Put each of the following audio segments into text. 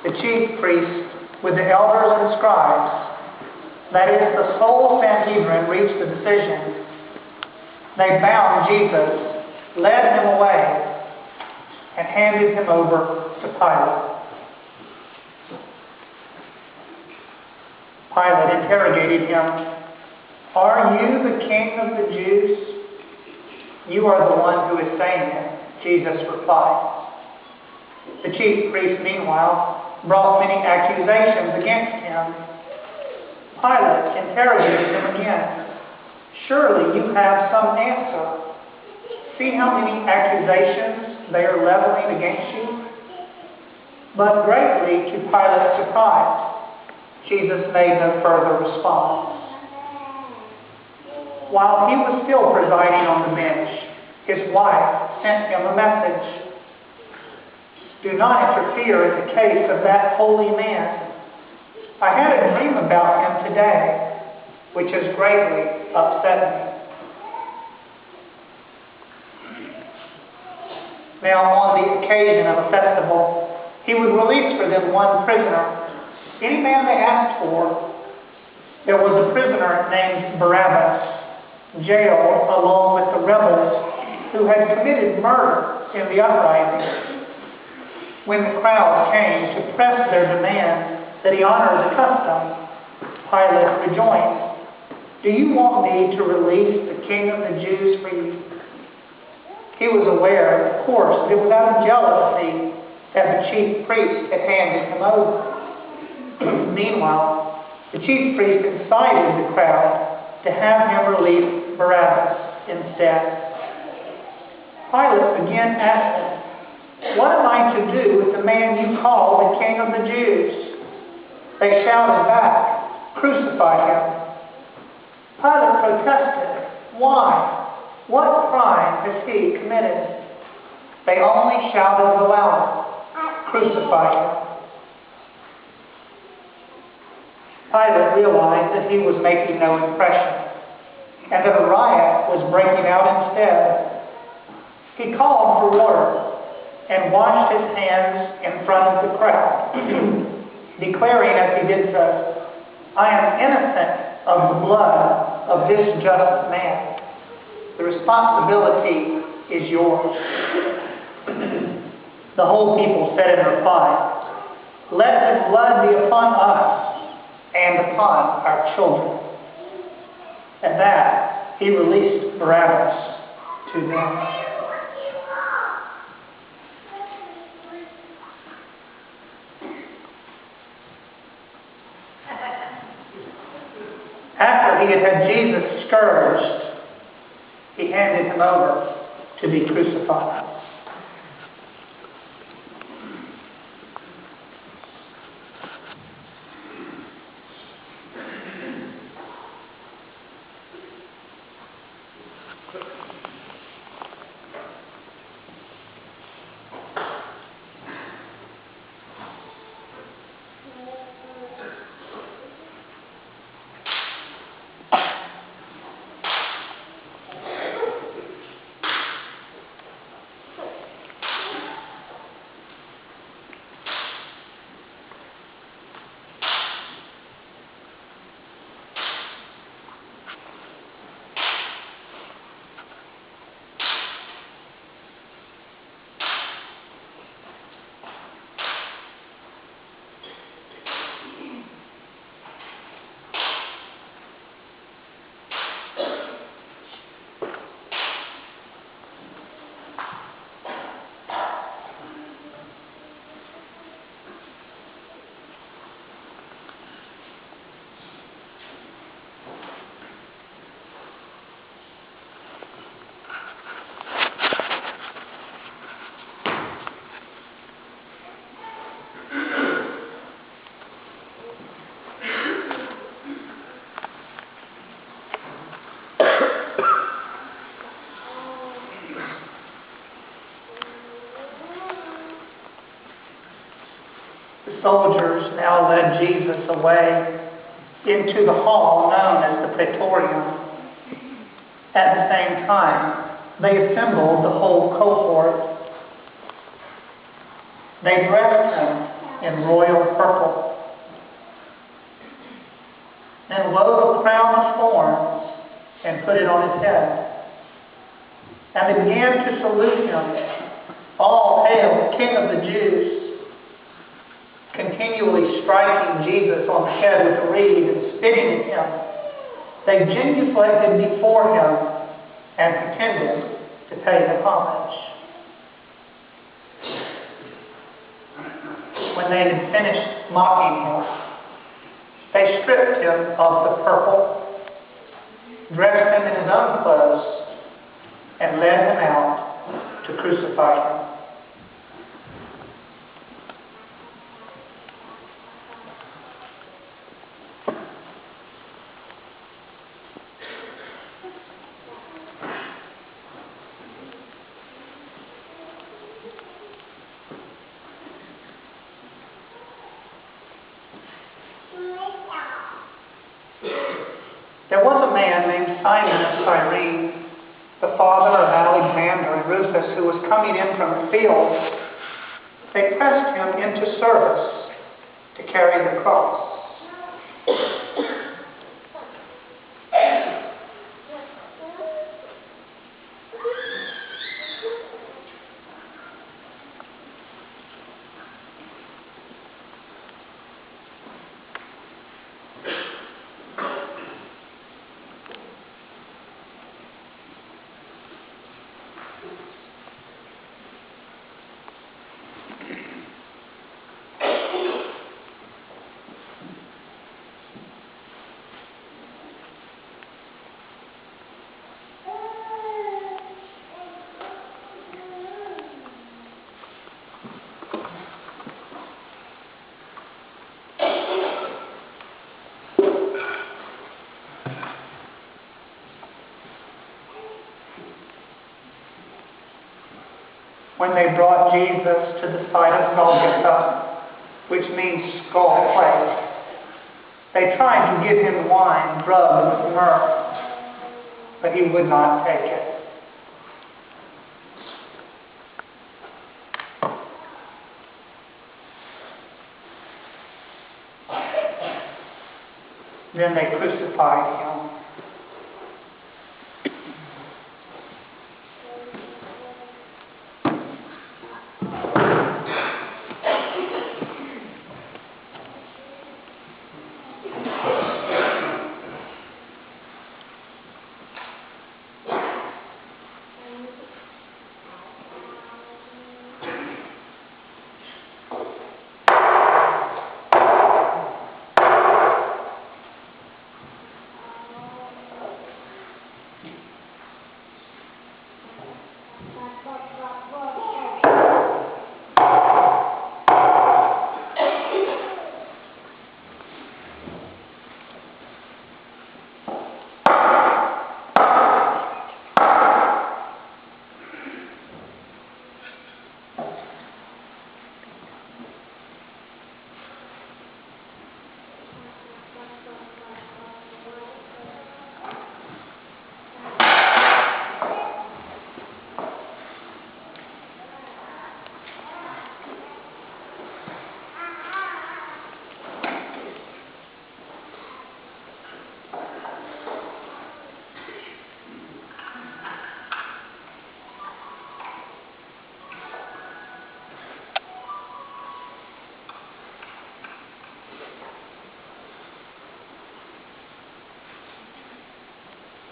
The chief priests, with the elders and scribes, that is, the sole Sanhedrin, reached a decision. They bound Jesus, led him away, and handed him over to Pilate. Pilate interrogated him, "Are you the king of the Jews?" "You are the one who is saying it," Jesus replied. The chief priests, meanwhile, brought many accusations against him. Pilate interrogated him again. "Surely you have some answer. See how many accusations they are leveling against you?" But greatly to Pilate's surprise, Jesus made no further response. While he was still presiding on the bench, his wife sent him a message. "Do not interfere in the case of that holy man. I had a dream about him today, which has greatly upset me." Now, on the occasion of a festival, he would release for them one prisoner, any man they asked for. There was a prisoner named Barabbas, jailed along with the rebels who had committed murder in the uprising. When the crowd came to press their demand that he honor the custom, Pilate rejoined, "Do you want me to release the king of the Jews for you?" He was aware, of course, that it was out of jealousy that the chief priest had handed him over. Meanwhile, the chief priest incited the crowd to have him release Barabbas instead. Pilate again asked him, "What am I to do with the man you call the king of the Jews?" They shouted back, "Crucify him." Pilate protested, "Why? What crime has he committed?" They only shouted the louder, "Crucify him." Pilate realized that he was making no impression, and that a riot was breaking out instead. He called for water and washed his hands in front of the crowd, declaring as he did so, "I am innocent of the blood of this just man. The responsibility is yours." The whole people said in reply, "Let his blood be upon us and upon our children." At that, he released Barabbas to them. After he had had Jesus scourged, he handed him over to be crucified. Soldiers now led Jesus away into the hall known as the Praetorium. At the same time, they assembled the whole cohort. They dressed him in royal purple. And wove a crown of thorns and put it on his head, and began to salute him. All hail, King of the Jews! Continually striking Jesus on the head with a reed and spitting at him, they genuflected before him and pretended to pay him homage. When they had finished mocking him, they stripped him of the purple, dressed him in his own clothes, and led him out to crucify him. There was a man named Simon of Cyrene, the father of Alexander and Rufus, who was coming in from the field. They pressed him into service to carry the cross. When they brought Jesus to the site of Golgotha, which means skull place, they tried to give him wine drugged with myrrh, but he would not take it. Then they crucified him.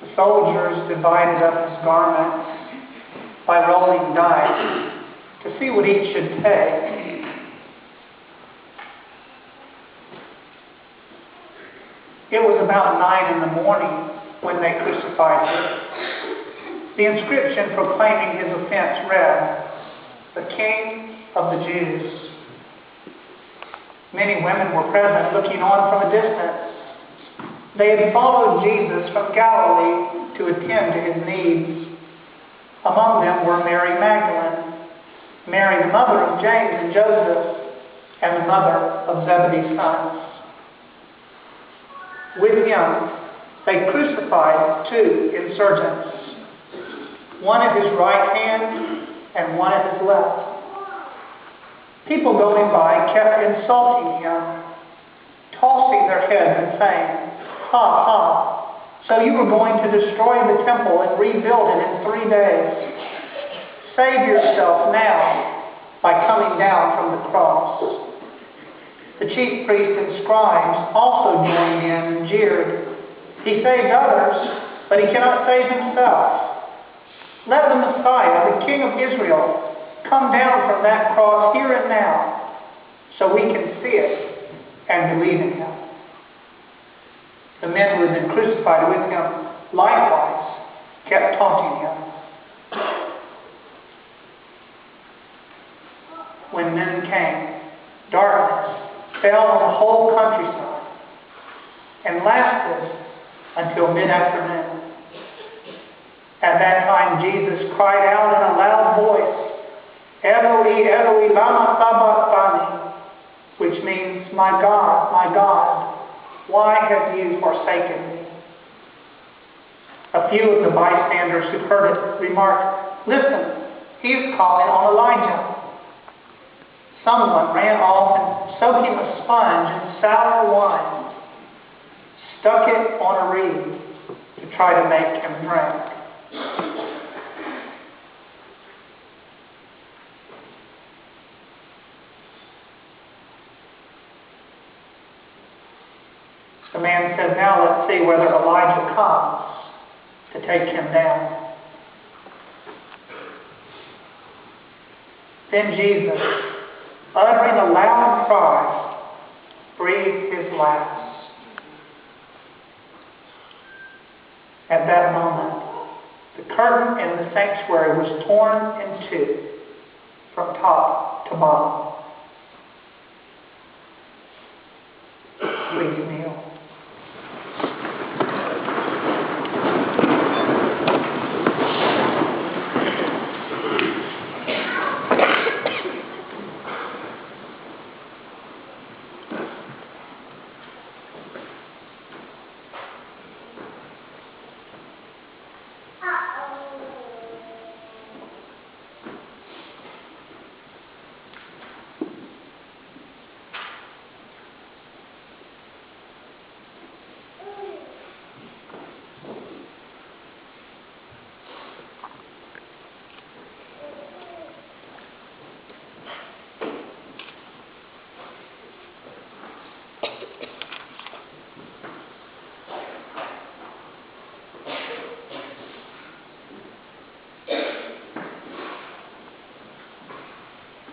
The soldiers divided up his garments by rolling dice to see what each should take. It was about 9 in the morning when they crucified him. The inscription proclaiming his offense read, "The King of the Jews." Many women were present, looking on from a distance. They had followed Jesus from Galilee to attend to his needs. Among them were Mary Magdalene, Mary the mother of James and Joseph, and the mother of Zebedee's sons. With him, they crucified 2 insurgents, one at his right hand and one at his left. People going by kept insulting him, tossing their heads and saying, "Ha, ha, so you were going to destroy the temple and rebuild it in 3 days. Save yourself now by coming down from the cross." The chief priests and scribes also joined in and jeered. "He saved others, but he cannot save himself. Let the Messiah, the King of Israel, come down from that cross here and now, so we can see it and believe in him." The men who had been crucified with him likewise kept taunting him. When noon came, darkness fell on the whole countryside and lasted until mid-afternoon. At that time Jesus cried out in a loud voice, "Eloi, Eloi, lama sabachthani," which means, my God, why have you forsaken me?" A few of the bystanders who heard it remarked, "Listen, he is calling on Elijah." Someone ran off and soaked him a sponge in sour wine, stuck it on a reed to try to make him drink. The man said, "Now let's see whether Elijah comes to take him down." Then Jesus, uttering a loud cry, breathed his last. At that moment, the curtain in the sanctuary was torn in two from top to bottom. Please kneel.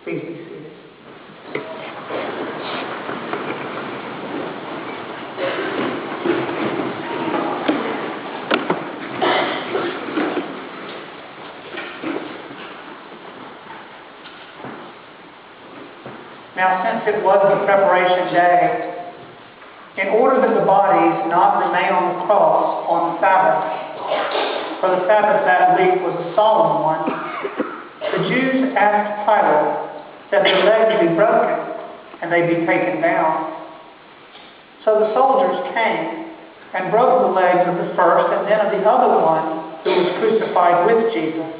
Please be seated. Now, since it was the preparation day, in order that the bodies not remain on the cross on the Sabbath, for the Sabbath that week was a solemn one, the Jews asked Pilate that their legs be broken and they be taken down. So the soldiers came and broke the legs of the first and then of the other one who was crucified with Jesus.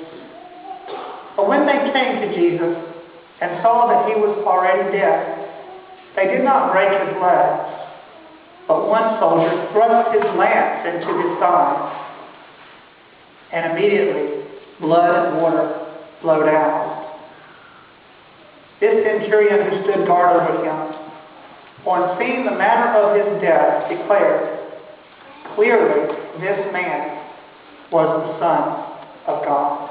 But when they came to Jesus and saw that he was already dead, they did not break his legs, but one soldier thrust his lance into his side, and immediately blood and water flowed out. This centurion who stood guard over him, on seeing the manner of his death, declared, "Clearly this man was the Son of God."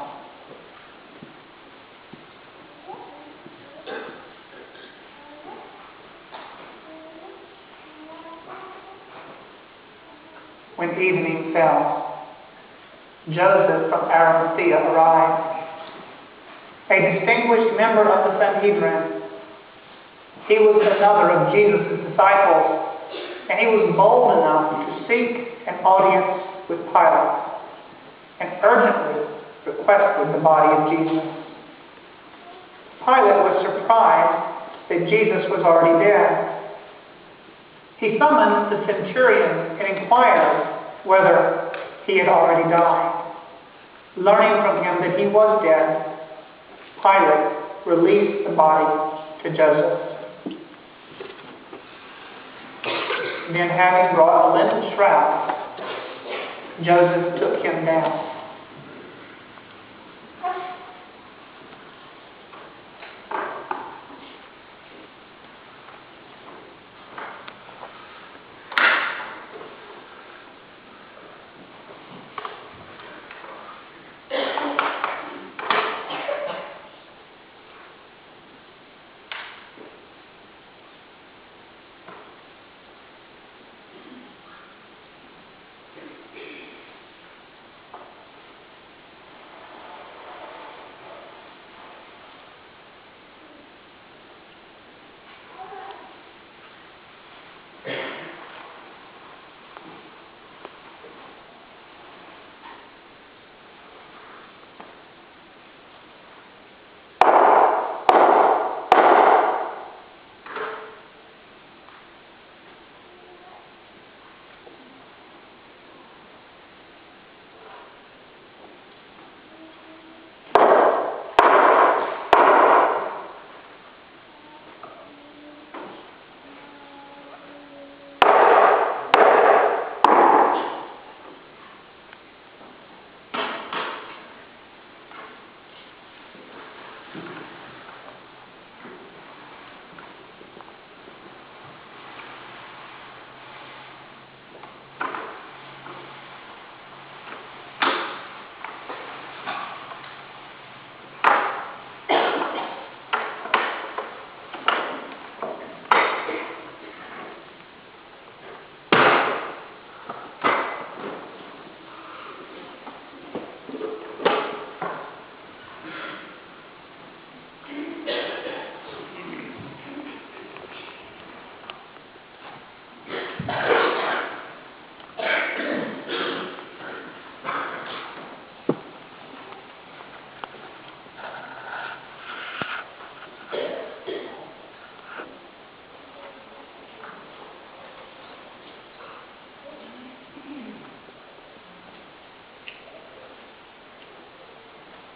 When evening fell, Joseph from Arimathea arrived, a distinguished member of the Sanhedrin. He was another of Jesus' disciples, and he was bold enough to seek an audience with Pilate and urgently requested the body of Jesus. Pilate was surprised that Jesus was already dead. He summoned the centurion and inquired whether he had already died. Learning from him that he was dead, Pilate released the body to Joseph. Then, having brought a linen shroud, Joseph took him down.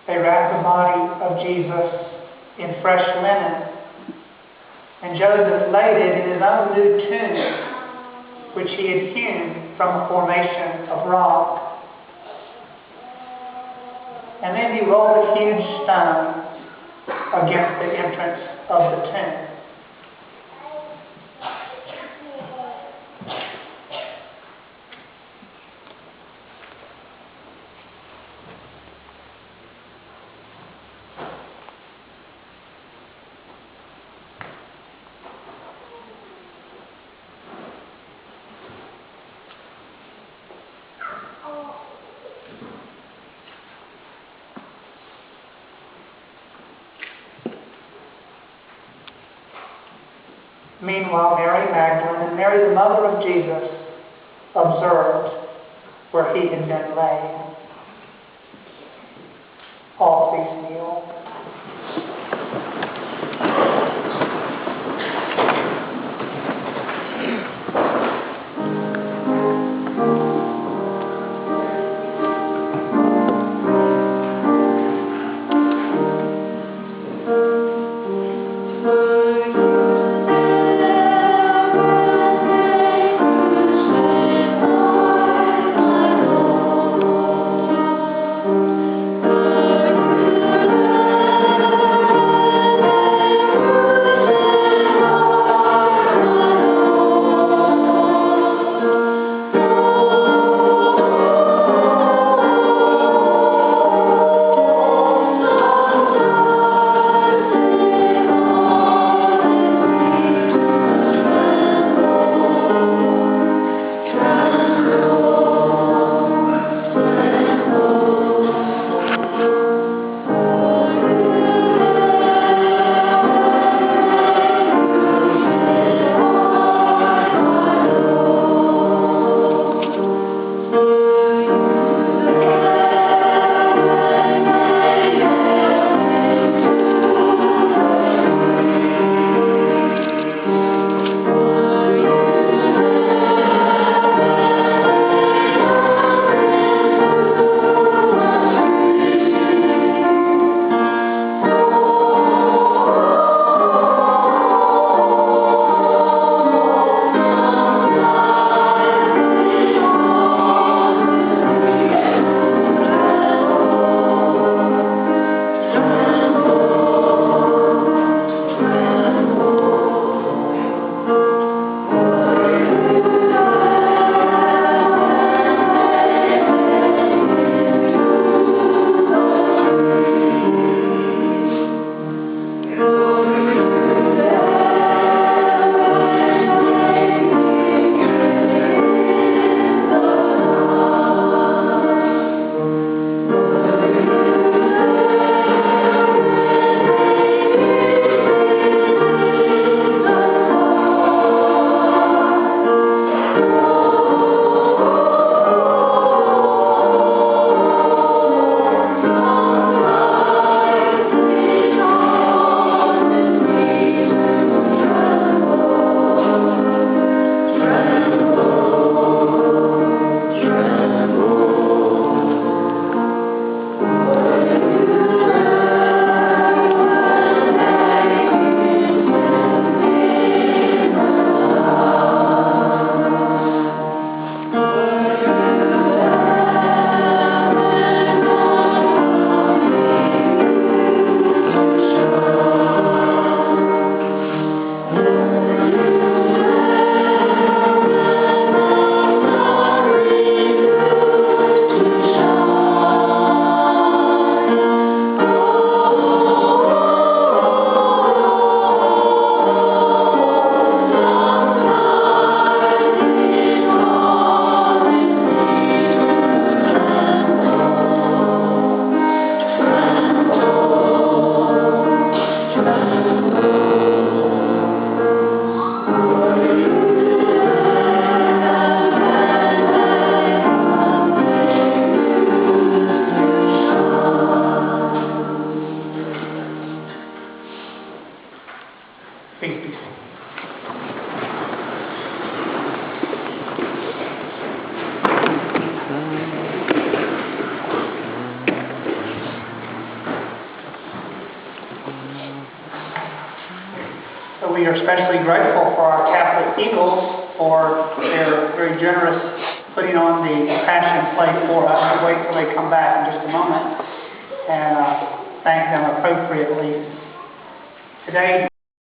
They wrapped the body of Jesus in fresh linen, and Joseph laid it in his own new tomb, which he had hewn from a formation of rock. And then he rolled a huge stone against the entrance of the tomb. Meanwhile, Mary Magdalene and Mary, the mother of Jesus, observed where he had been laid. All please kneel. Please be seated. So we are especially grateful for our Catholic Eagles for their very generous putting on the Passion plate for us. We'll wait till they come back in just a moment and thank them appropriately. Today